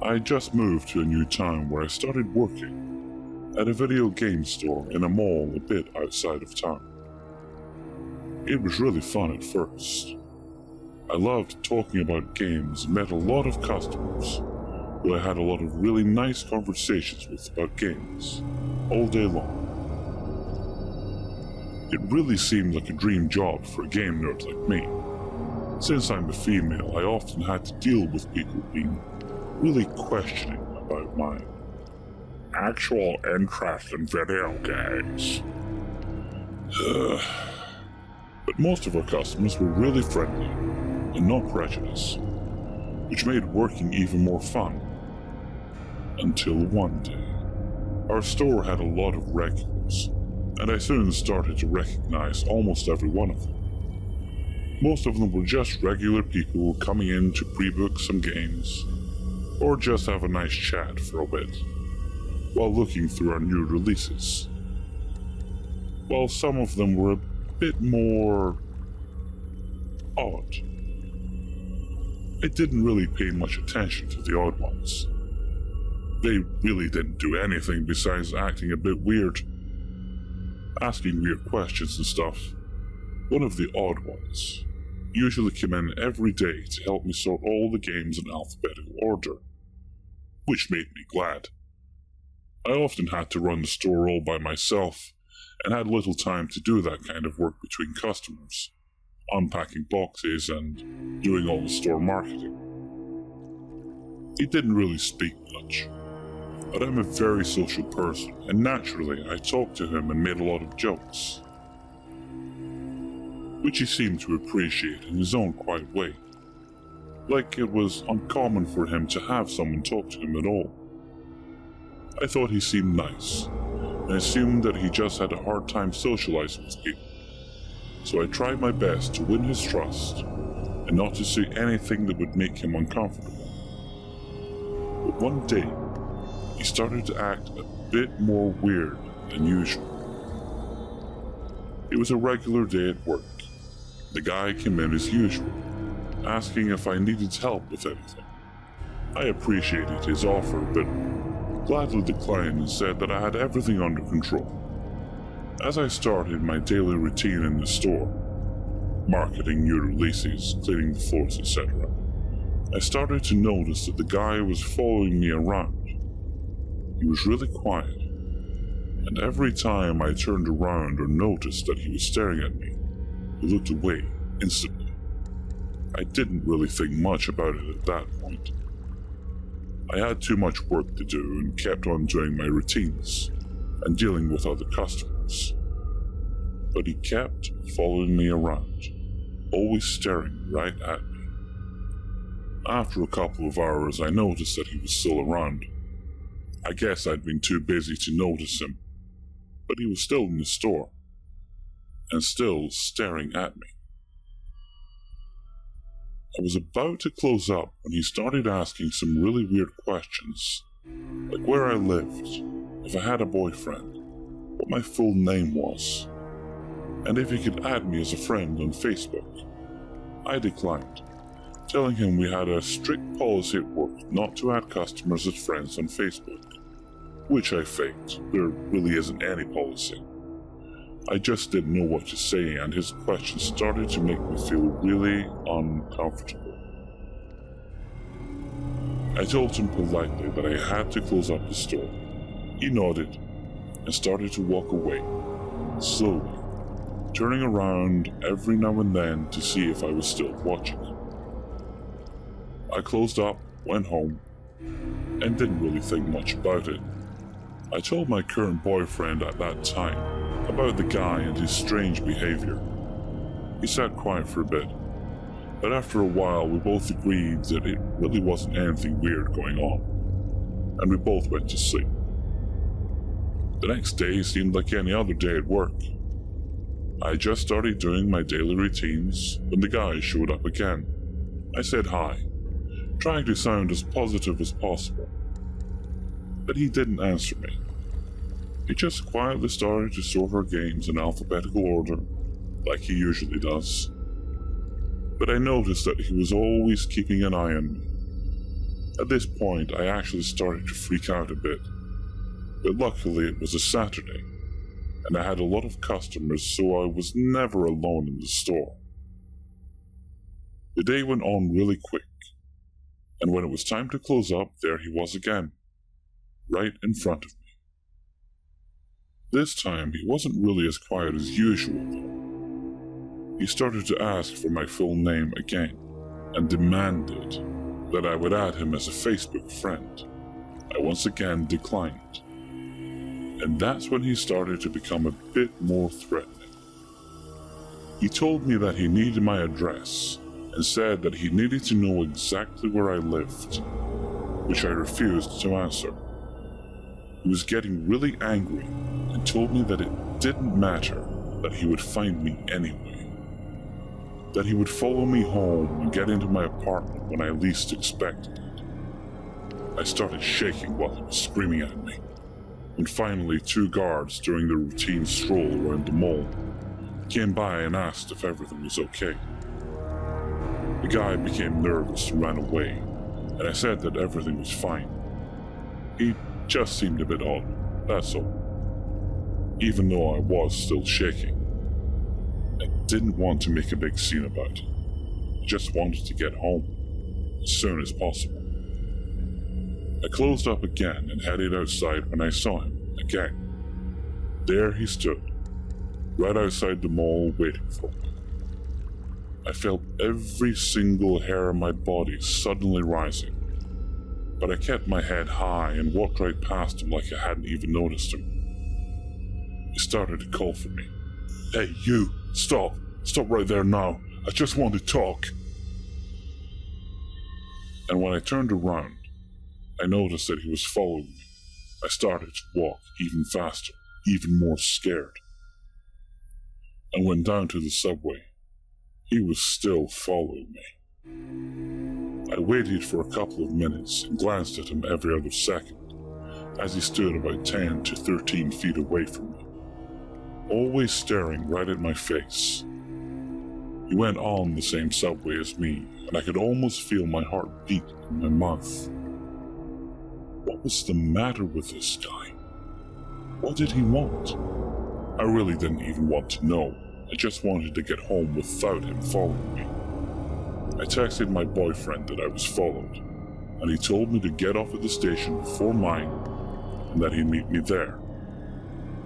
I just moved to a new town where I started working at a video game store in a mall a bit outside of town. It was really fun at first. I loved talking about games and met a lot of customers who I had a lot of really nice conversations with about games all day long. It really seemed like a dream job for a game nerd like me. Since I'm a female, I often had to deal with people being really questioning about my actual interest in video games. But most of our customers were really friendly and not prejudiced, which made working even more fun. Until one day, our store had a lot of regulars, and I soon started to recognize almost every one of them. Most of them were just regular people coming in to pre-book some games, or just have a nice chat for a bit, while looking through our new releases. While some of them were a bit more odd, I didn't really pay much attention to the odd ones. They really didn't do anything besides acting a bit weird, asking weird questions and stuff. One of the odd ones usually came in every day to help me sort all the games in alphabetical order, which made me glad. I often had to run the store all by myself and had little time to do that kind of work between customers, unpacking boxes and doing all the store marketing. He didn't really speak much, but I'm a very social person, and naturally I talked to him and made a lot of jokes, which he seemed to appreciate in his own quiet way, like it was uncommon for him to have someone talk to him at all. I thought he seemed nice, and assumed that he just had a hard time socializing with people, so I tried my best to win his trust and not to say anything that would make him uncomfortable. But one day, he started to act a bit more weird than usual. It was a regular day at work. The guy came in as usual, asking if I needed help with anything. I appreciated his offer, but gladly declined and said that I had everything under control. As I started my daily routine in the store, marketing new releases, cleaning the floors, etc., I started to notice that the guy was following me around. He was really quiet, and every time I turned around or noticed that he was staring at me, he looked away instantly. I didn't really think much about it at that point. I had too much work to do and kept on doing my routines and dealing with other customers. But he kept following me around, always staring right at me. After a couple of hours, I noticed that he was still around. I guess I'd been too busy to notice him, but he was still in the store, and still staring at me. I was about to close up when he started asking some really weird questions, like where I lived, if I had a boyfriend, what my full name was, and if he could add me as a friend on Facebook. I declined, telling him we had a strict policy at work not to add customers as friends on Facebook, which I faked. There really isn't any policy. I just didn't know what to say, and his questions started to make me feel really uncomfortable. I told him politely that I had to close up the store. He nodded and started to walk away, slowly, turning around every now and then to see if I was still watching him. I closed up, went home, and didn't really think much about it. I told my current boyfriend at that time about the guy and his strange behavior. He sat quiet for a bit, but after a while we both agreed that it really wasn't anything weird going on, and we both went to sleep. The next day seemed like any other day at work. I just started doing my daily routines when the guy showed up again. I said hi, trying to sound as positive as possible, but he didn't answer me. He just quietly started to sort our games in alphabetical order, like he usually does. But I noticed that he was always keeping an eye on me. At this point, I actually started to freak out a bit, but luckily it was a Saturday, and I had a lot of customers, so I was never alone in the store. The day went on really quick, and when it was time to close up, there he was again, right in front of me. This time, he wasn't really as quiet as usual, though. He started to ask for my full name again, and demanded that I would add him as a Facebook friend. I once again declined. And that's when he started to become a bit more threatening. He told me that he needed my address, and said that he needed to know exactly where I lived, which I refused to answer. He was getting really angry and told me that it didn't matter, that he would find me anyway, that he would follow me home and get into my apartment when I least expected it. I started shaking while he was screaming at me, and finally 2 guards during the routine stroll around the mall came by and asked if everything was okay. The guy became nervous and ran away, and I said that everything was fine. He just seemed a bit odd, that's all. Even though I was still shaking. I didn't want to make a big scene about it. I just wanted to get home as soon as possible. I closed up again and headed outside when I saw him again. There he stood, right outside the mall waiting for me. I felt every single hair on my body suddenly rising, but I kept my head high and walked right past him like I hadn't even noticed him. He started to call for me. "Hey, you, stop right there now, I just want to talk." And when I turned around, I noticed that he was following me. I started to walk even faster, even more scared. I went down to the subway. He was still following me. I waited for a couple of minutes and glanced at him every other second, as he stood about 10 to 13 feet away from me, always staring right at my face. He went on the same subway as me, and I could almost feel my heart beat in my mouth. What was the matter with this guy? What did he want? I really didn't even want to know. I just wanted to get home without him following me. I texted my boyfriend that I was followed, and he told me to get off at the station before mine and that he'd meet me there.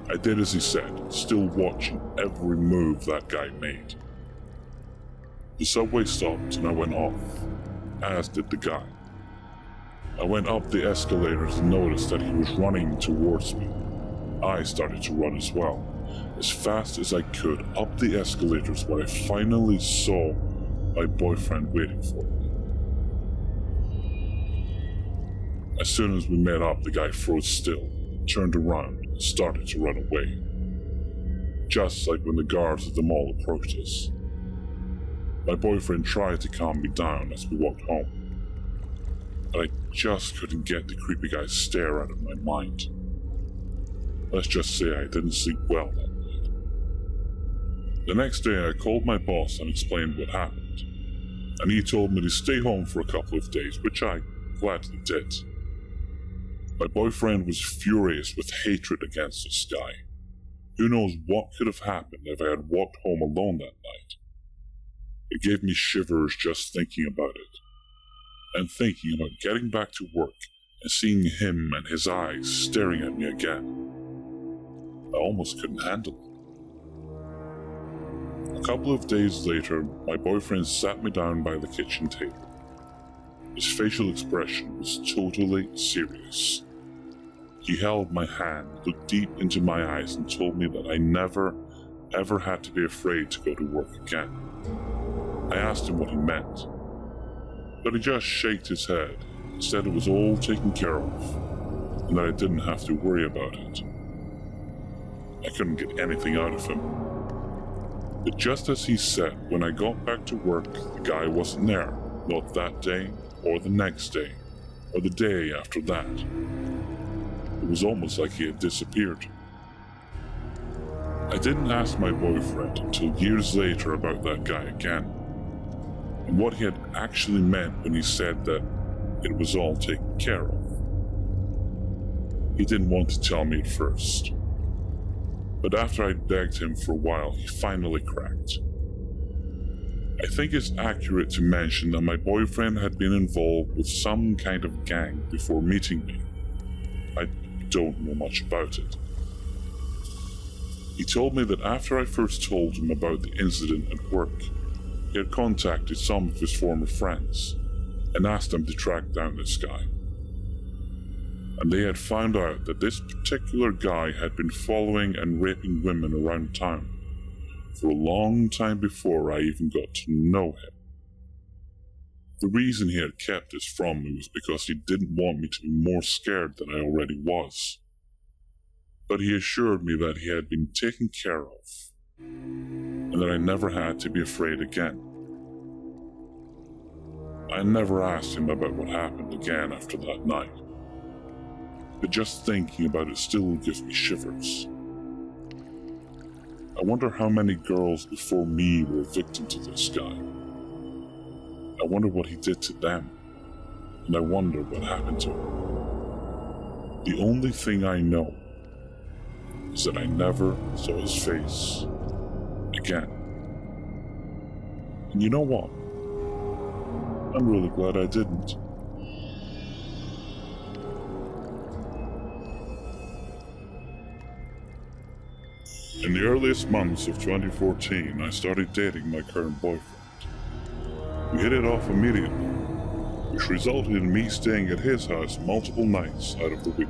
I did as he said, still watching every move that guy made. The subway stopped and I went off, as did the guy. I went up the escalators and noticed that he was running towards me. I started to run as well, as fast as I could up the escalators when I finally saw my boyfriend waiting for me. As soon as we met up, the guy froze still, turned around, and started to run away. Just like when the guards at the mall approached us. My boyfriend tried to calm me down as we walked home, but I just couldn't get the creepy guy's stare out of my mind. Let's just say I didn't sleep well that night. The next day I called my boss and explained what happened, and he told me to stay home for a couple of days, which I gladly did. My boyfriend was furious with hatred against this guy. Who knows what could have happened if I had walked home alone that night. It gave me shivers just thinking about it, and thinking about getting back to work and seeing him and his eyes staring at me again. I almost couldn't handle it. A couple of days later, my boyfriend sat me down by the kitchen table. His facial expression was totally serious. He held my hand, looked deep into my eyes, and told me that I never, ever had to be afraid to go to work again. I asked him what he meant, but he just shook his head and said it was all taken care of, and that I didn't have to worry about it. I couldn't get anything out of him. But just as he said, when I got back to work, the guy wasn't there, not that day, or the next day, or the day after that. It was almost like he had disappeared. I didn't ask my boyfriend until years later about that guy again, and what he had actually meant when he said that it was all taken care of. He didn't want to tell me at first, but after I begged him for a while, he finally cracked. I think it's accurate to mention that my boyfriend had been involved with some kind of gang before meeting me. I don't know much about it. He told me that after I first told him about the incident at work, he had contacted some of his former friends and asked them to track down this guy. And they had found out that this particular guy had been following and raping women around town for a long time before I even got to know him. The reason he had kept this from me was because he didn't want me to be more scared than I already was. But he assured me that he had been taken care of, and that I never had to be afraid again. I never asked him about what happened again after that night, but just thinking about it still gives me shivers. I wonder how many girls before me were victim to this guy. I wonder what he did to them, and I wonder what happened to him. The only thing I know is that I never saw his face again. And you know what? I'm really glad I didn't. In the earliest months of 2014, I started dating my current boyfriend. We hit it off immediately, which resulted in me staying at his house multiple nights out of the week.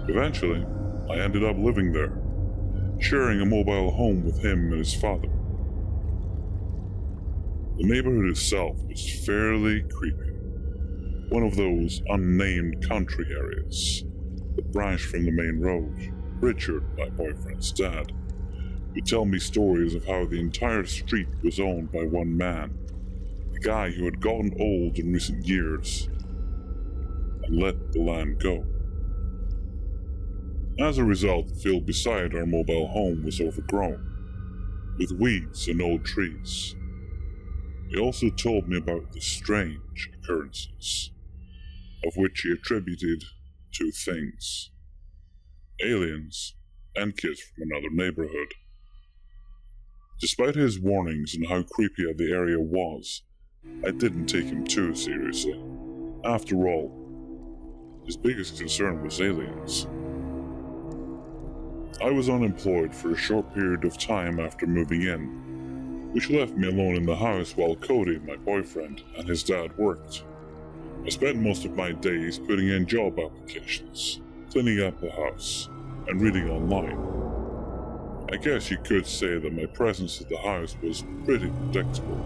Eventually, I ended up living there, sharing a mobile home with him and his father. The neighborhood itself was fairly creepy. One of those unnamed country areas that branched from the main road. Richard, my boyfriend's dad, would tell me stories of how the entire street was owned by one man, a guy who had gotten old in recent years and let the land go. As a result, the field beside our mobile home was overgrown, with weeds and old trees. He also told me about the strange occurrences, of which he attributed two things: aliens and kids from another neighborhood. Despite his warnings and how creepy the area was, I didn't take him too seriously. After all, his biggest concern was aliens. I was unemployed for a short period of time after moving in, which left me alone in the house while Cody, my boyfriend, and his dad worked. I spent most of my days putting in job applications, cleaning up the house, and reading online. I guess you could say that my presence at the house was pretty predictable,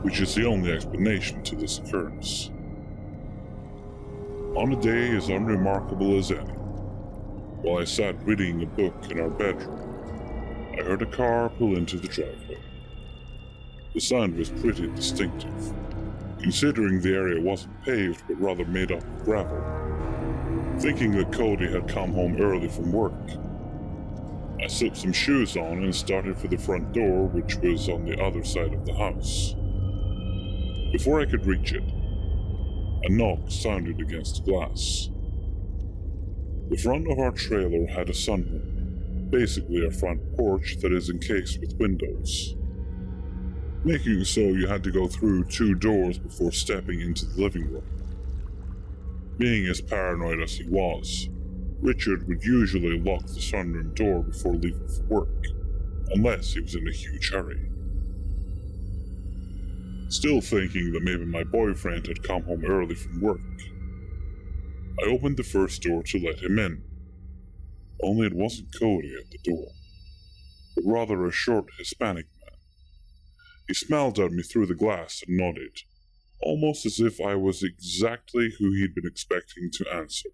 which is the only explanation to this occurrence. On a day as unremarkable as any, while I sat reading a book in our bedroom, I heard a car pull into the driveway. The sound was pretty distinctive, considering the area wasn't paved but rather made up of gravel. Thinking that Cody had come home early from work, I slipped some shoes on and started for the front door, which was on the other side of the house. Before I could reach it, a knock sounded against the glass. The front of our trailer had a sunroom, basically a front porch that is encased with windows. Making it so you had to go through two doors before stepping into the living room. Being as paranoid as he was, Richard would usually lock the sunroom door before leaving for work, unless he was in a huge hurry. Still thinking that maybe my boyfriend had come home early from work, I opened the first door to let him in, only it wasn't Cody at the door, but rather a short Hispanic man. He smiled at me through the glass and nodded, almost as if I was exactly who he'd been expecting to answer.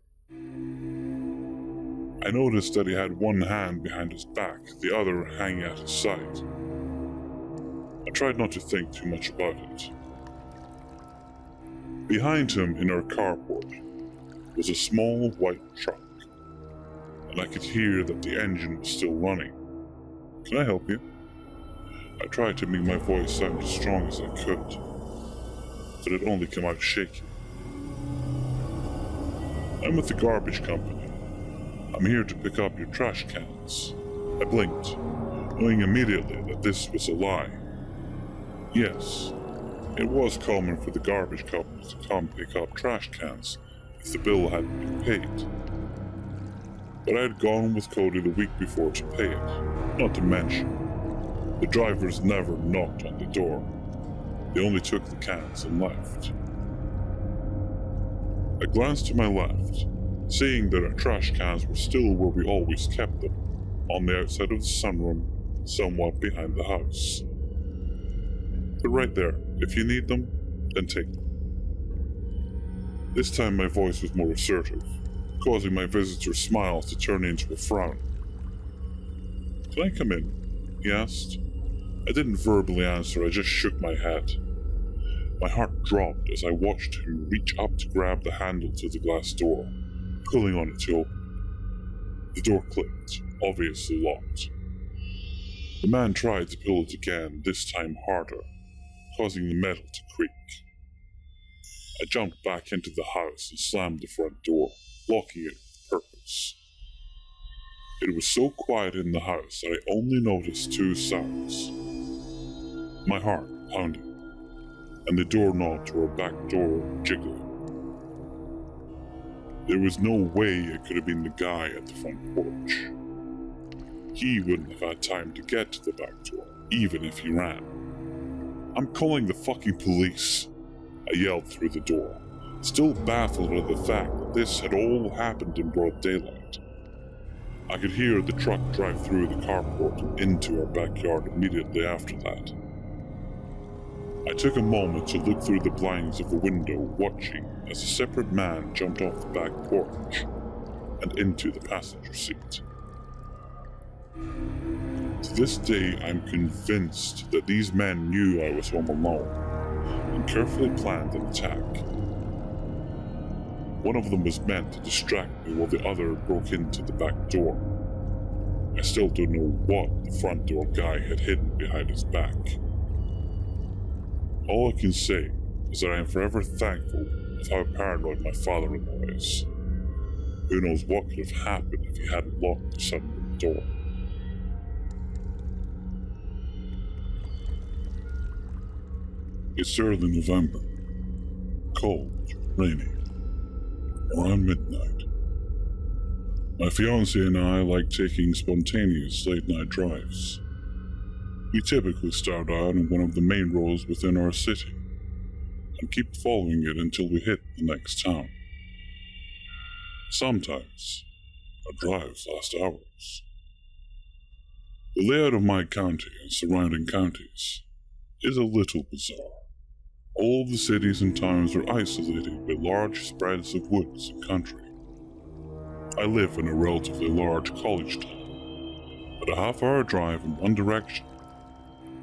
I noticed that he had one hand behind his back, the other hanging at his side. I tried not to think too much about it. Behind him in our carport was a small white truck, and I could hear that the engine was still running. "Can I help you?" I tried to make my voice sound as strong as I could. but it only came out shaky. I'm with the garbage company. I'm here to pick up your trash cans. I blinked, knowing immediately that this was a lie. Yes, it was common for the garbage company to come pick up trash cans if the bill hadn't been paid. But I had gone with Cody the week before to pay it, not to mention, the drivers never knocked on the door. They only took the cans and left. I glanced to my left, seeing that our trash cans were still where we always kept them, on the outside of the sunroom, somewhat behind the house. They're right there. If you need them, then take them. This time my voice was more assertive, causing my visitor's smiles to turn into a frown. "Can I come in?" he asked. I didn't verbally answer, I just shook my head. My heart dropped as I watched him reach up to grab the handle to the glass door, pulling on it to open. The door clicked, obviously locked. The man tried to pull it again, this time harder, causing the metal to creak. I jumped back into the house and slammed the front door, locking it with purpose. It was so quiet in the house that I only noticed two sounds. My heart pounding, and the doorknob to our back door jiggling. There was no way it could have been the guy at the front porch. He wouldn't have had time to get to the back door, even if he ran. "I'm calling the fucking police," I yelled through the door, still baffled at the fact that this had all happened in broad daylight. I could hear the truck drive through the carport and into our backyard immediately after that. I took a moment to look through the blinds of the window, watching as a separate man jumped off the back porch and into the passenger seat. To this day, I'm convinced that these men knew I was home alone and carefully planned an attack. One of them was meant to distract me while the other broke into the back door. I still don't know what the front door guy had hidden behind his back. All I can say is that I am forever thankful of how paranoid my father-in-law is. Who knows what could have happened if he hadn't locked the sunroom door. It's early November. Cold, rainy, around midnight. My fiancée and I like taking spontaneous late-night drives. We typically start out on one of the main roads within our city, and keep following it until we hit the next town. Sometimes, our drives last hours. The layout of my county and surrounding counties is a little bizarre. All of the cities and towns are isolated by large spreads of woods and country. I live in a relatively large college town, but a half-hour drive in one direction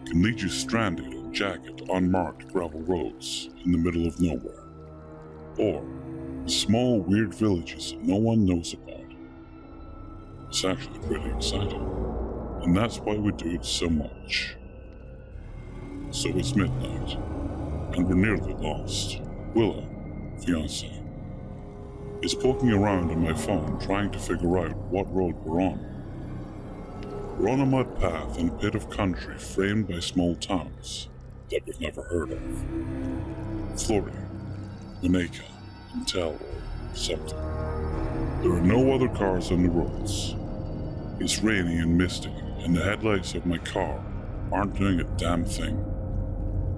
can lead you stranded on jagged, unmarked gravel roads in the middle of nowhere, or in small, weird villages that no one knows about. It's actually pretty exciting, and that's why we do it so much. So it's midnight, and we're nearly lost. Willa, fiancée, is poking around on my phone trying to figure out what road we're on. We're on a mud path in a bit of country framed by small towns that we've never heard of. Flory, Winnetka, and Tell or something. There are no other cars on the roads. It's rainy and misty, and the headlights of my car aren't doing a damn thing.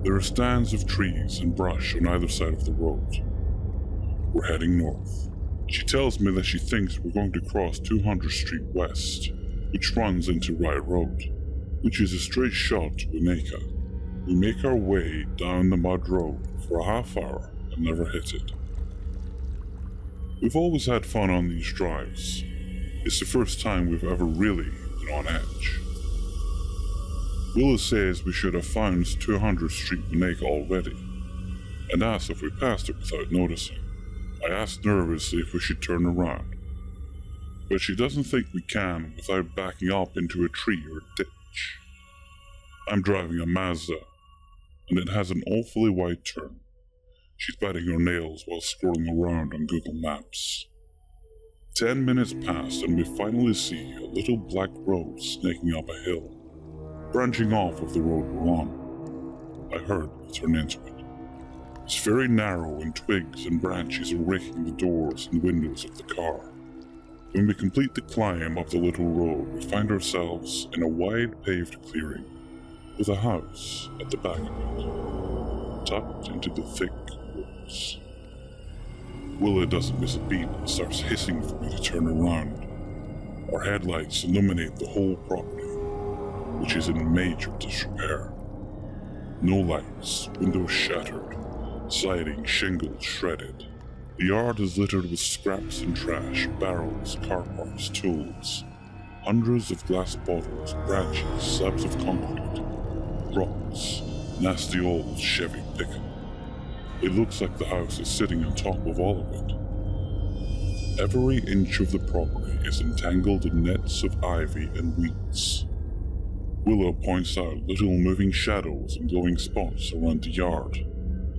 There are stands of trees and brush on either side of the road. We're heading north. She tells me that she thinks we're going to cross 200th Street West, which runs into Rye Road, which is a straight shot to Winnetka. We make our way down the mud road for a half hour and never hit it. We've always had fun on these drives. It's the first time we've ever really been on edge. Willa says we should have found 200th Street Winnetka already, and asks if we passed it without noticing. I asked nervously if we should turn around, but she doesn't think we can without backing up into a tree or ditch. I'm driving a Mazda, and it has an awfully wide turn, She's biting her nails while scrolling around on Google Maps. 10 minutes pass and we finally see a little black road snaking up a hill, branching off of the road we're on. I heard we turn into it. It's very narrow and twigs and branches are raking the doors and windows of the car. When we complete the climb up the little road, we find ourselves in a wide paved clearing with a house at the back of it, tucked into the thick woods. Willa doesn't miss a beat and starts hissing for me to turn around. Our headlights illuminate the whole property, which is in major disrepair. No lights, windows shattered, siding shingles shredded. The yard is littered with scraps and trash, barrels, car parts, tools, hundreds of glass bottles, branches, slabs of concrete, rocks, nasty old Chevy pickup. It looks like the house is sitting on top of all of it. Every inch of the property is entangled in nets of ivy and weeds. Willow points out little moving shadows and glowing spots around the yard.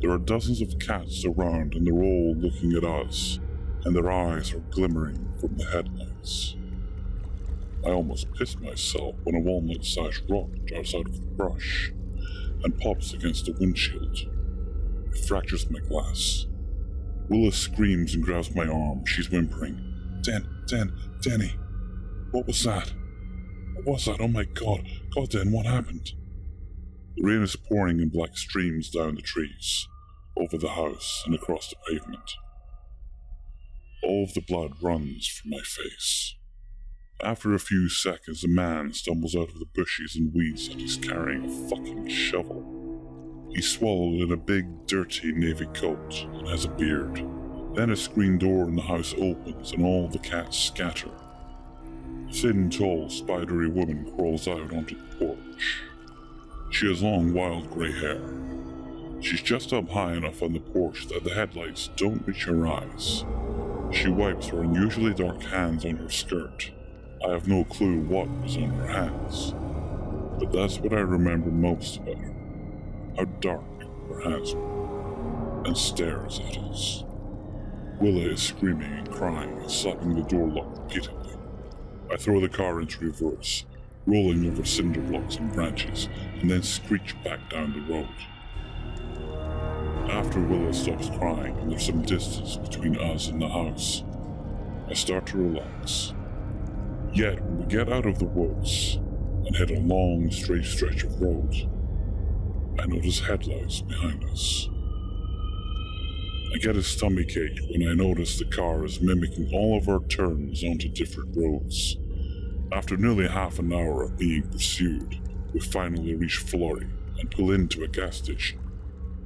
There are dozens of cats around and they're all looking at us, and their eyes are glimmering from the headlights. I almost pissed myself when a walnut-sized rock darts out of the brush and pops against the windshield. It fractures my glass. Willa screams and grabs my arm. She's whimpering. Danny, what was that? What was that? Oh my God, Dan, what happened? The rain is pouring in black streams down the trees, over the house and across the pavement. All of the blood runs from my face. After a few seconds, a man stumbles out of the bushes and weeds and he's carrying a fucking shovel. He's swallowed in a big, dirty navy coat and has a beard. Then a screen door in the house opens and all the cats scatter. A thin, tall, spidery woman crawls out onto the porch. She has long, wild grey hair. She's just up high enough on the porch that the headlights don't reach her eyes. She wipes her unusually dark hands on her skirt. I have no clue what was on her hands, but that's what I remember most about her. How dark her hands were, and stares at us. Willa is screaming and crying and slapping the door lock repeatedly. I throw the car into reverse, rolling over cinder blocks and branches, and then screech back down the road. After Willa stops crying and there's some distance between us and the house, I start to relax. Yet when we get out of the woods and hit a long, straight stretch of road, I notice headlights behind us. I get a stomachache when I notice the car is mimicking all of our turns onto different roads. After nearly half an hour of being pursued, we finally reach Florey and pull into a gas station,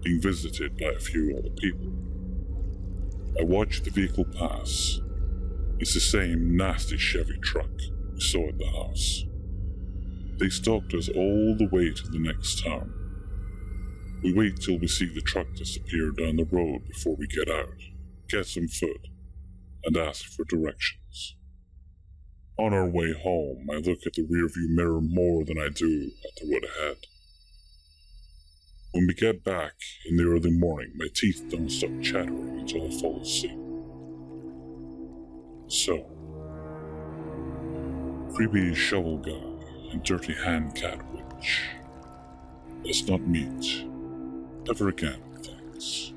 being visited by a few other people. I watch the vehicle pass. It's the same nasty Chevy truck we saw at the house. They stalked us all the way to the next town. We wait till we see the truck disappear down the road before we get out, get some food, and ask for directions. On our way home, I look at the rearview mirror more than I do at the road ahead. When we get back in the early morning, my teeth don't stop chattering until I fall asleep. So, creepy shovel guy and dirty hand cat witch. Let's not meet ever again, thanks.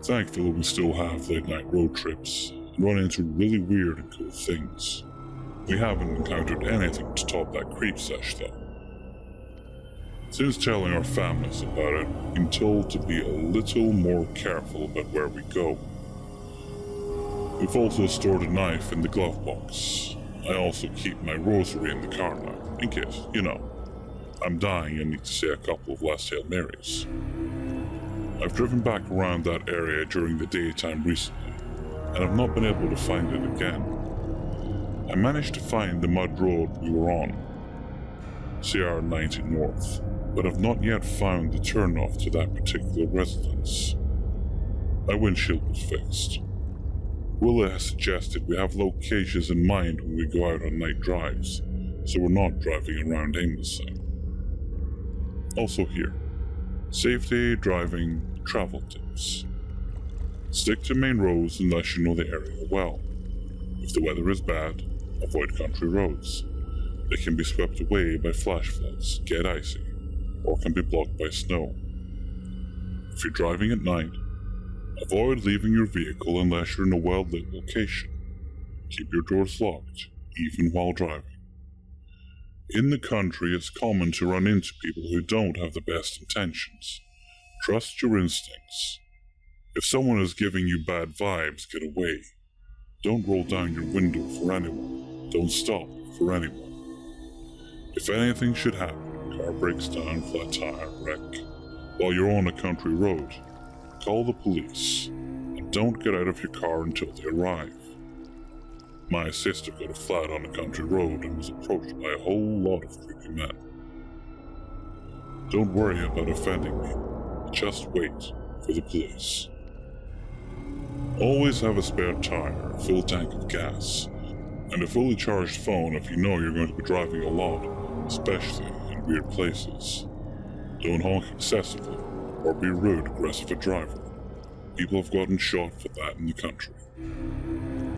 Thankfully, we still have late night road trips and run into really weird and cool things. We haven't encountered anything to top that creep sesh though. Since telling our families about it, we've been told to be a little more careful about where we go. We've also stored a knife in the glove box. I also keep my rosary in the car now, in case, I'm dying and need to say a couple of last Hail Marys. I've driven back around that area during the daytime recently, and I've not been able to find it again. I managed to find the mud road we were on, CR 90 North, but I've not yet found the turnoff to that particular residence. My windshield was fixed. Willa has suggested we have locations in mind when we go out on night drives, so we're not driving around aimlessly. Also here, safety driving Travel tips. Stick to main roads unless you know the area well. If the weather is bad, avoid country roads. They can be swept away by flash floods, get icy, or can be blocked by snow. If you're driving at night, avoid leaving your vehicle unless you're in a well-lit location. Keep your doors locked, even while driving. In the country, it's common to run into people who don't have the best intentions. Trust your instincts. If someone is giving you bad vibes, get away. Don't roll down your window for anyone. Don't stop for anyone. If anything should happen, car breaks down, flat tire, wreck, while you're on a country road, call the police, and don't get out of your car until they arrive. My sister got a flat on a country road and was approached by a whole lot of creepy men. Don't worry about offending me, just wait for the police. Always have a spare tire, a full tank of gas, and a fully charged phone if you know you're going to be driving a lot, especially in weird places. Don't honk excessively, or be rude, aggressive a driver. People have gotten shot for that in the country.